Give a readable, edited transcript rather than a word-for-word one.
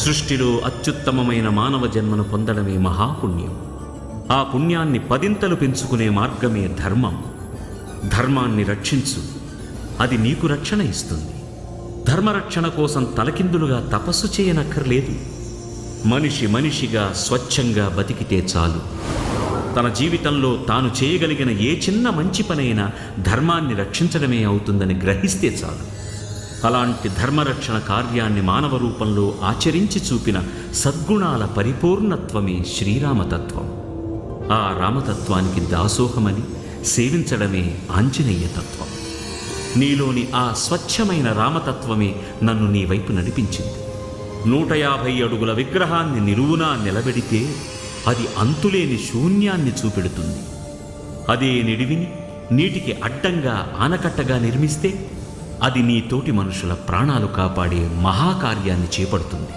సృష్టిలో అత్యుత్తమమైన మానవ జన్మను పొందడమే మహాపుణ్యం. ఆ పుణ్యాన్ని పదింతలు పెంచుకునే మార్గమే ధర్మం. ధర్మాన్ని రక్షించు, అది నీకు రక్షణ ఇస్తుంది. ధర్మరక్షణ కోసం తలకిందులుగా తపస్సు చేయనక్కర్లేదు. మనిషిగా స్వచ్ఛంగా బతికితే చాలు. తన జీవితంలో తాను చేయగలిగిన ఏ చిన్న మంచి పనైనా ధర్మాన్ని రక్షించడమే అవుతుందని గ్రహిస్తే చాలు. అలాంటి ధర్మరక్షణ కార్యాన్ని మానవ రూపంలో ఆచరించి చూపిన సద్గుణాల పరిపూర్ణత్వమే శ్రీరామతత్వం. ఆ రామతత్వానికి దాసోహమని సేవించడమే ఆంజనేయతత్వం. నీలోని ఆ స్వచ్ఛమైన రామతత్వమే నన్ను నీ వైపు నడిపించింది. 150 అడుగుల విగ్రహాన్ని నిలువునా నిలబెడితే అది అంతులేని శూన్యాన్ని చూపెడుతుంది. అదే నిడివిని నీటికి అడ్డంగా ఆనకట్టగా నిర్మిస్తే అది నీ తోటి మనుషుల ప్రాణాలు కాపాడే మహాకార్యాన్ని చేపడుతుంది.